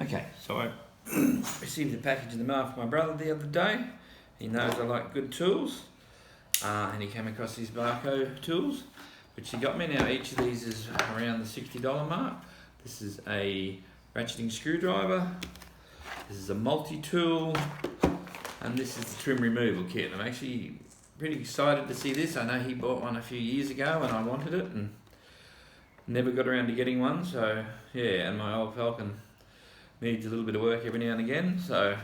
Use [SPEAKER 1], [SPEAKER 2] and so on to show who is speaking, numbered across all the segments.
[SPEAKER 1] Okay, so I received a package in the mail from my brother the other day. He knows I like good tools, and he came across these Bahco tools, which he got me. Now each of these is around the $60 mark. This is a ratcheting screwdriver, this is a mufti-tool, and this is the trim removal kit. I'm actually pretty excited to see this. I know he bought one a few years ago and I wanted it and never got around to getting one, so yeah, and my old Falcon needs a little bit of work every now and again, so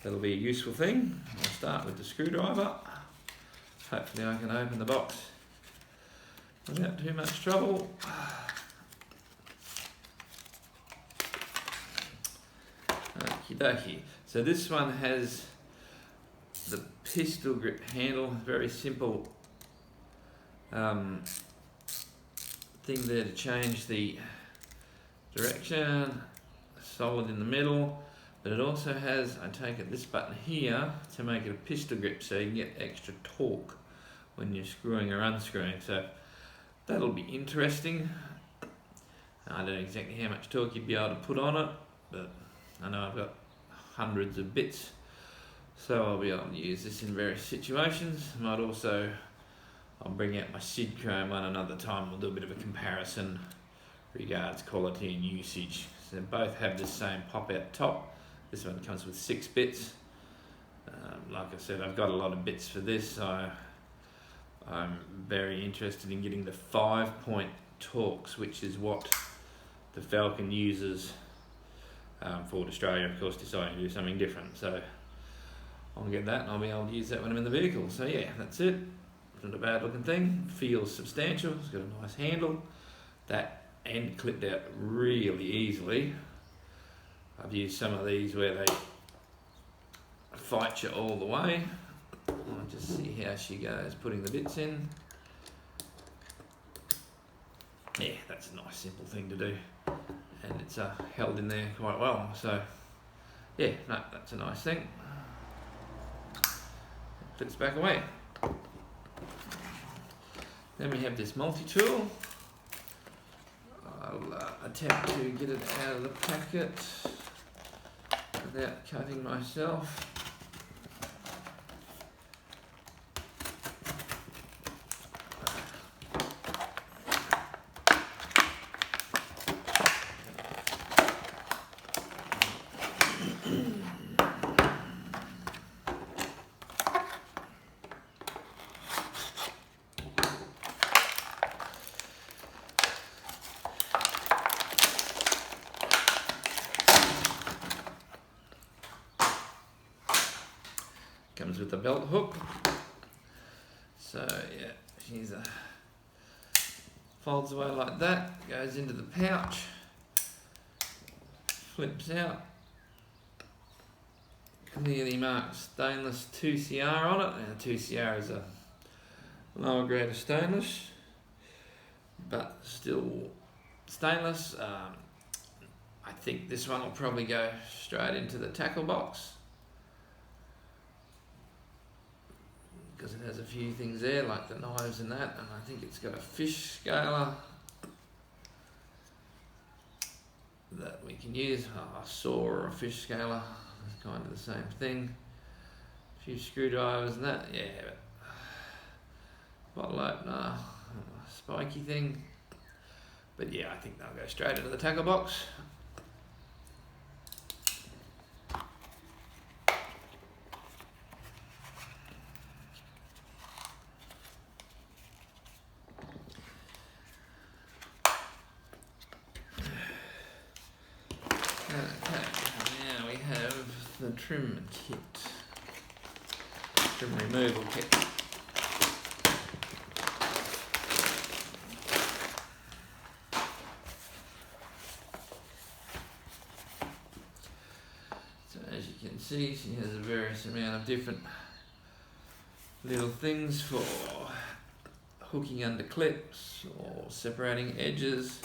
[SPEAKER 1] that'll be a useful thing. I'll start with the screwdriver. Hopefully I can open the box without too much trouble. Okie dokie. So this one has the pistol grip handle, very simple thing there to change the direction, solid in the middle, but it also has, I take it, this button here to make it a pistol grip so you can get extra torque when you're screwing or unscrewing, so that'll be interesting. I don't know exactly how much torque you'd be able to put on it, but I know I've got hundreds of bits, so I'll be able to use this in various situations. I'll bring out my Sid Chrome one another time. We'll do a bit of a comparison regards quality and usage. So they both have the same pop out top. This one comes with 6 bits. Like I said, I've got a lot of bits for this, so I'm very interested in getting the 5-point torques, which is what the Falcon uses. Ford Australia, of course, deciding to do something different, so I'll get that and I'll be able to use that when I'm in the vehicle. So yeah, that's it. Not a bad looking thing, feels substantial, it's got a nice handle. That end clipped out really easily. I've used some of these where they fight you all the way. I'll just see how she goes putting the bits in. Yeah, that's a nice simple thing to do, and it's held in there quite well, so yeah, no, that's a nice thing. Flips back away. Then we have this mufti-tool. I'll attempt to get it out of the packet without cutting myself. Comes with a belt hook, so yeah, she's folds away like that, goes into the pouch, flips out, clearly marked stainless 2CR on it. Now 2CR is a lower grade of stainless, but still stainless. I think this one will probably go straight into the tackle box, because it has a few things there like the knives and that, and I think it's got a fish scaler that we can use, a saw or a fish scaler, it's kind of the same thing. A few screwdrivers and that, yeah, but bottle opener, a spiky thing, but yeah, I think they'll go straight into the tackle box. The trim kit, trim removal kit. So as you can see, she has a various amount of different little things for hooking under clips or separating edges,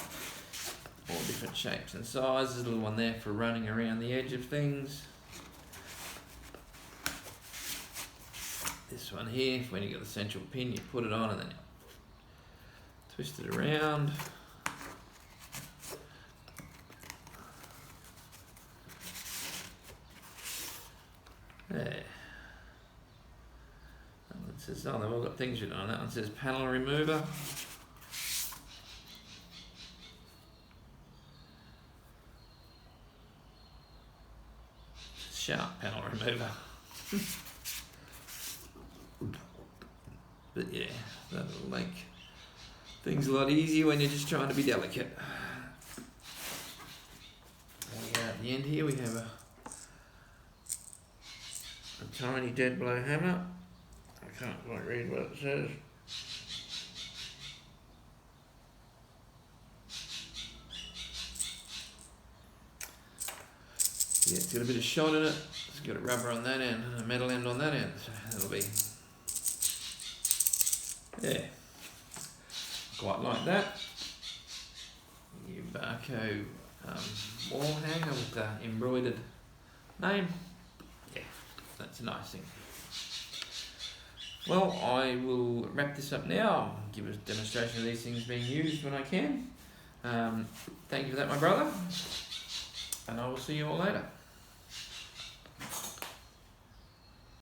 [SPEAKER 1] all different shapes and sizes. A little one there for running around the edge of things. This one here, when you got the central pin, you put it on and then twist it around. says, oh, they've all got things written on that one. It says panel remover. Sharp panel remover. But yeah, that'll make things a lot easier when you're just trying to be delicate. And at the end here we have a tiny dead blow hammer. I can't quite read what it says. Yeah, it's got a bit of shot in it. It's got a rubber on that end and a metal end on that end. So that'll be, yeah, quite like that. Your Bahco wall hanger with the embroidered name. Yeah, that's a nice thing. Well, I will wrap this up now. I'll give a demonstration of these things being used when I can. Thank you for that, my brother. And I will see you all later.